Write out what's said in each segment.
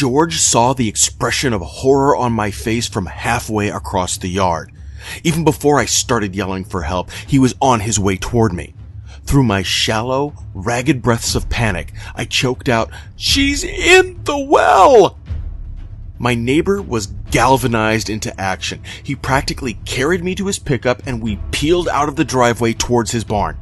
George saw the expression of horror on my face from halfway across the yard. Even before I started yelling for help, he was on his way toward me. Through my shallow, ragged breaths of panic, I choked out, "She's in the well!" My neighbor was galvanized into action. He practically carried me to his pickup and we peeled out of the driveway towards his barn.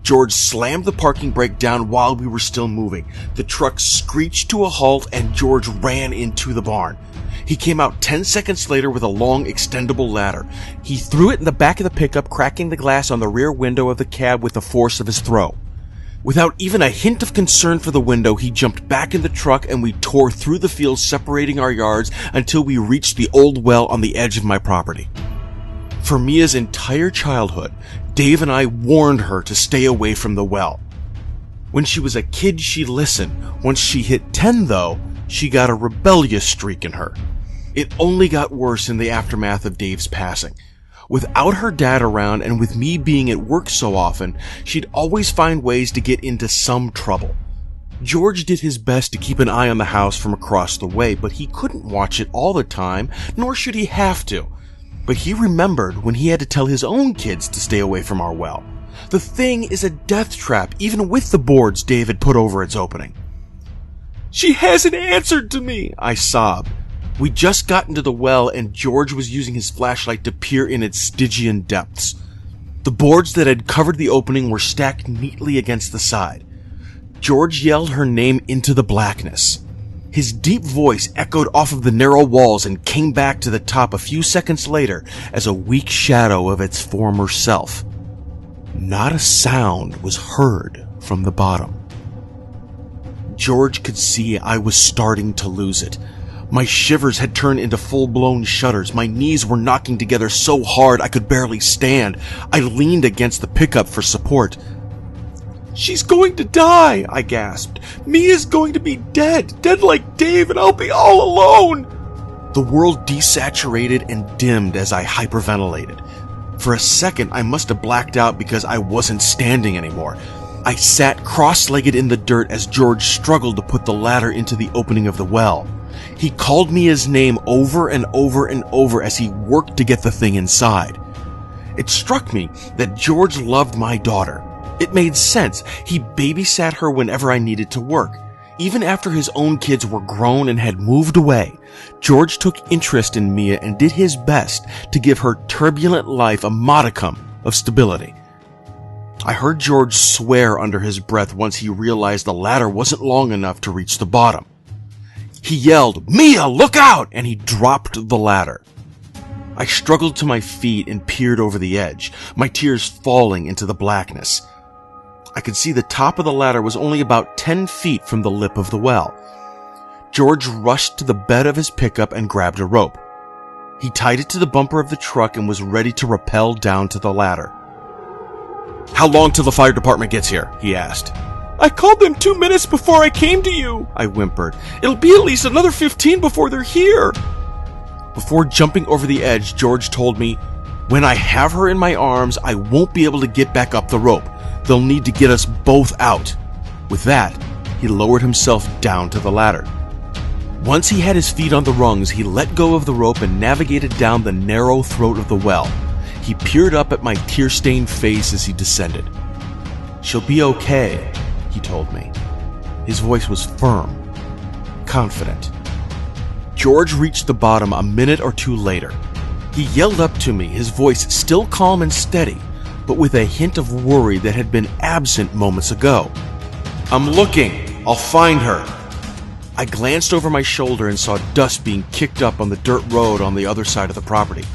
George slammed the parking brake down while we were still moving. The truck screeched to a halt and George ran into the barn. He came out 10 seconds later with a long, extendable ladder. He threw it in the back of the pickup, cracking the glass on the rear window of the cab with the force of his throw. Without even a hint of concern for the window, he jumped back in the truck and we tore through the fields separating our yards until we reached the old well on the edge of my property. For Mia's entire childhood, Dave and I warned her to stay away from the well. When she was a kid, she listened. Once she hit 10, though, she got a rebellious streak in her. It only got worse in the aftermath of Dave's passing. Without her dad around and with me being at work so often, she'd always find ways to get into some trouble. George did his best to keep an eye on the house from across the way, but he couldn't watch it all the time, nor should he have to. But he remembered when he had to tell his own kids to stay away from our well. The thing is a death trap, even with the boards Dave had put over its opening. "She hasn't answered to me," I sobbed. We just got into the well and George was using his flashlight to peer in its Stygian depths. The boards that had covered the opening were stacked neatly against the side. George yelled her name into the blackness. His deep voice echoed off of the narrow walls and came back to the top a few seconds later as a weak shadow of its former self. Not a sound was heard from the bottom. George could see I was starting to lose it. My shivers had turned into full-blown shudders. My knees were knocking together so hard I could barely stand. I leaned against the pickup for support. "She's going to die," I gasped. "Mia's going to be dead like Dave, and I'll be all alone." The world desaturated and dimmed as I hyperventilated. For a second, I must have blacked out because I wasn't standing anymore. I sat cross-legged in the dirt as George struggled to put the ladder into the opening of the well. He called Mia's name over and over and over as he worked to get the thing inside. It struck me that George loved my daughter. It made sense. He babysat her whenever I needed to work. Even after his own kids were grown and had moved away, George took interest in Mia and did his best to give her turbulent life a modicum of stability. I heard George swear under his breath once he realized the ladder wasn't long enough to reach the bottom. He yelled, "Mia, look out!" and he dropped the ladder. I struggled to my feet and peered over the edge, my tears falling into the blackness. I could see the top of the ladder was only about 10 feet from the lip of the well. George rushed to the bed of his pickup and grabbed a rope. He tied it to the bumper of the truck and was ready to rappel down to the ladder. "How long till the fire department gets here?" he asked. "I called them 2 minutes before I came to you," I whimpered. "It'll be at least another 15 before they're here." Before jumping over the edge, George told me, "When I have her in my arms, I won't be able to get back up the rope. They'll need to get us both out." With that, he lowered himself down to the ladder. Once he had his feet on the rungs, he let go of the rope and navigated down the narrow throat of the well. He peered up at my tear-stained face as he descended. "She'll be okay," he told me. His voice was firm, confident. George reached the bottom a minute or two later. He yelled up to me, his voice still calm and steady, but with a hint of worry that had been absent moments ago. "I'm looking. I'll find her." I glanced over my shoulder and saw dust being kicked up on the dirt road on the other side of the property.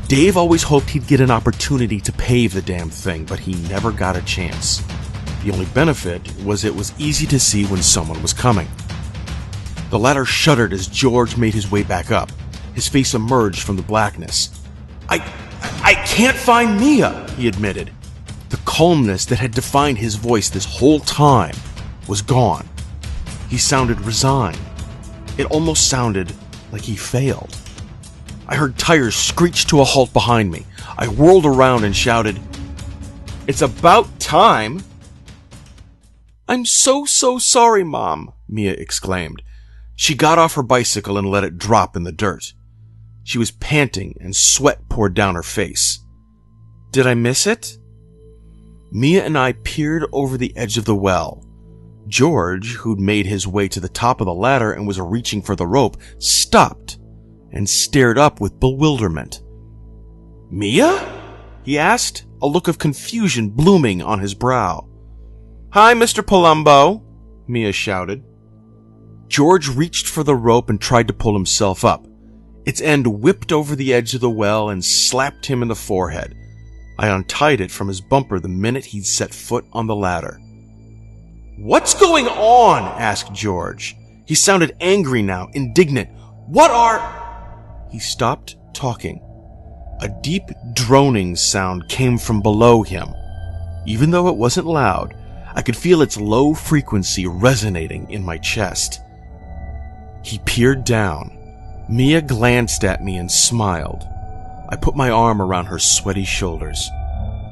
Dave always hoped he'd get an opportunity to pave the damn thing, but he never got a chance. The only benefit was it was easy to see when someone was coming. The ladder shuddered as George made his way back up. His face emerged from the blackness. I can't find Mia," he admitted. The calmness that had defined his voice this whole time was gone. He sounded resigned. It almost sounded like he failed. I heard tires screech to a halt behind me. I whirled around and shouted, "It's about time!" "I'm so sorry, Mom," Mia exclaimed. She got off her bicycle and let it drop in the dirt. She was panting and sweat poured down her face. Did I miss it? Mia and I peered over the edge of the well. George, who'd made his way to the top of the ladder and was reaching for the rope, stopped and stared up with bewilderment. Mia? He asked, a look of confusion blooming on his brow. Hi, Mr. Palumbo, Mia shouted. George reached for the rope and tried to pull himself up. Its end whipped over the edge of the well and slapped him in the forehead. I untied it from his bumper the minute he'd set foot on the ladder. What's going on? Asked George. He sounded angry now, indignant. What are... He stopped talking. A deep droning sound came from below him. Even though it wasn't loud, I could feel its low frequency resonating in my chest. He peered down. Mia glanced at me and smiled. I put my arm around her sweaty shoulders.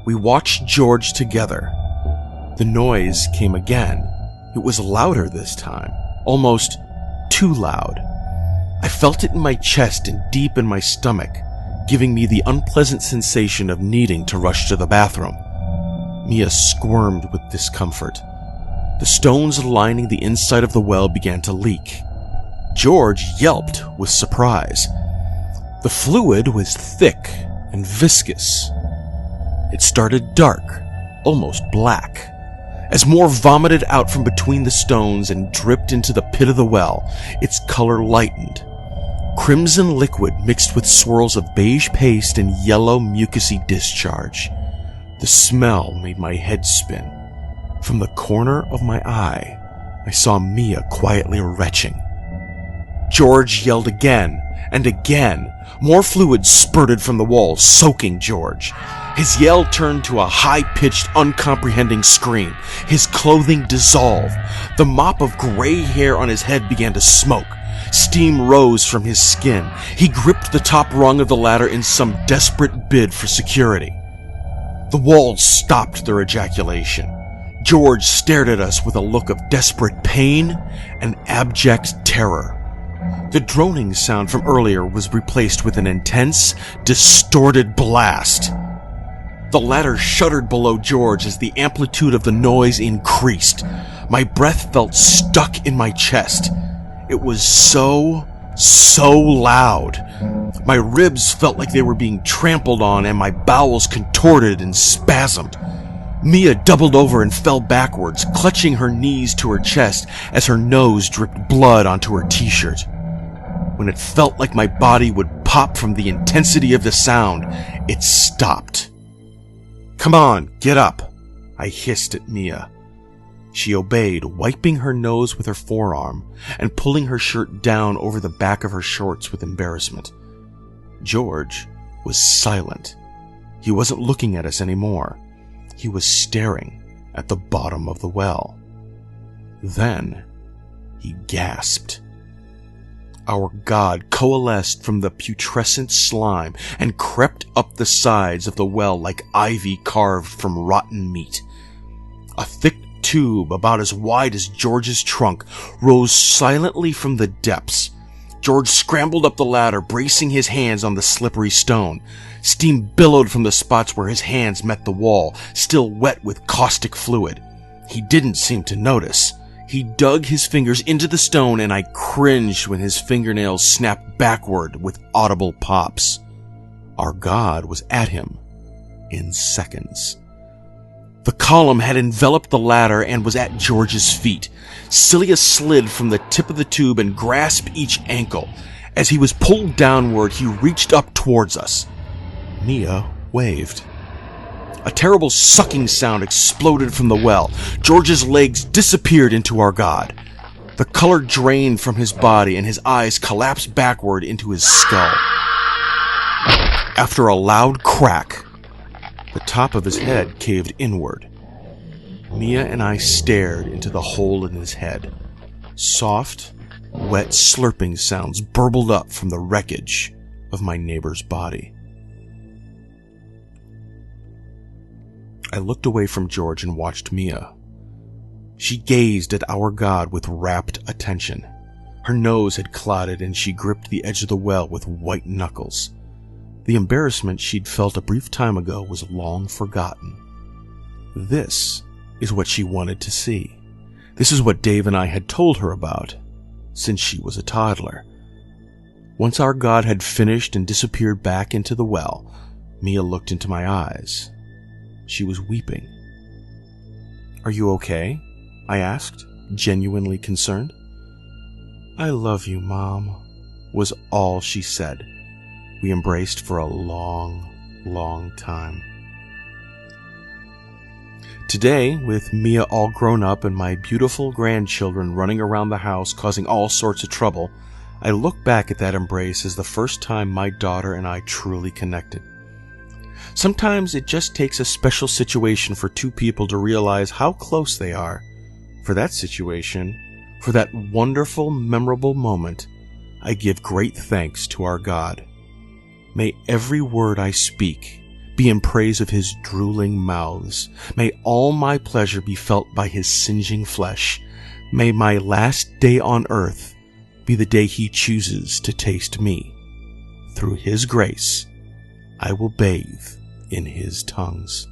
We watched George together. The noise came again. It was louder this time, almost too loud. I felt it in my chest and deep in my stomach, giving me the unpleasant sensation of needing to rush to the bathroom. Mia squirmed with discomfort. The stones lining the inside of the well began to leak. George yelped with surprise. The fluid was thick and viscous. It started dark, almost black. As more vomited out from between the stones and dripped into the pit of the well, its color lightened. Crimson liquid mixed with swirls of beige paste and yellow mucousy discharge. The smell made my head spin. From the corner of my eye, I saw Mia quietly retching. George yelled again and again. More fluid spurted from the walls, soaking George. His yell turned to a high-pitched, uncomprehending scream. His clothing dissolved. The mop of gray hair on his head began to smoke. Steam rose from his skin. He gripped the top rung of the ladder in some desperate bid for security. The walls stopped their ejaculation. George stared at us with a look of desperate pain and abject terror. The droning sound from earlier was replaced with an intense, distorted blast. The ladder shuddered below George as the amplitude of the noise increased. My breath felt stuck in my chest. It was so loud. My ribs felt like they were being trampled on and my bowels contorted and spasmed. Mia doubled over and fell backwards, clutching her knees to her chest as her nose dripped blood onto her t-shirt. When it felt like my body would pop from the intensity of the sound, it stopped. Come on, get up, I hissed at Mia. She obeyed, wiping her nose with her forearm and pulling her shirt down over the back of her shorts with embarrassment. George was silent. He wasn't looking at us anymore. He was staring at the bottom of the well. Then he gasped. Our god coalesced from the putrescent slime and crept up the sides of the well like ivy carved from rotten meat. A thick tube about as wide as George's trunk rose silently from the depths. George scrambled up the ladder, bracing his hands on the slippery stone. Steam billowed from the spots where his hands met the wall, still wet with caustic fluid. He didn't seem to notice. He dug his fingers into the stone, and I cringed when his fingernails snapped backward with audible pops. Our god was at him in seconds. The column had enveloped the ladder and was at George's feet. Cilia slid from the tip of the tube and grasped each ankle. As he was pulled downward, he reached up towards us. Mia waved. A terrible sucking sound exploded from the well. George's legs disappeared into our god. The color drained from his body and his eyes collapsed backward into his skull. After a loud crack, the top of his head caved inward. Mia and I stared into the hole in his head. Soft, wet slurping sounds burbled up from the wreckage of my neighbor's body. I looked away from George and watched Mia. She gazed at our god with rapt attention. Her nose had clotted and she gripped the edge of the well with white knuckles. The embarrassment she'd felt a brief time ago was long forgotten. This is what she wanted to see. This is what Dave and I had told her about since she was a toddler. Once our God had finished and disappeared back into the well, Mia looked into my eyes. She was weeping. "Are you okay?" I asked, genuinely concerned. "I love you, Mom," was all she said. We embraced for a long, long time. Today, with Mia all grown up and my beautiful grandchildren running around the house causing all sorts of trouble, I look back at that embrace as the first time my daughter and I truly connected. Sometimes it just takes a special situation for two people to realize how close they are. For that situation, for that wonderful, memorable moment, I give great thanks to our God. May every word I speak be in praise of his drooling mouths. May all my pleasure be felt by his singeing flesh. May my last day on earth be the day he chooses to taste me. Through his grace, I will bathe in his tongues.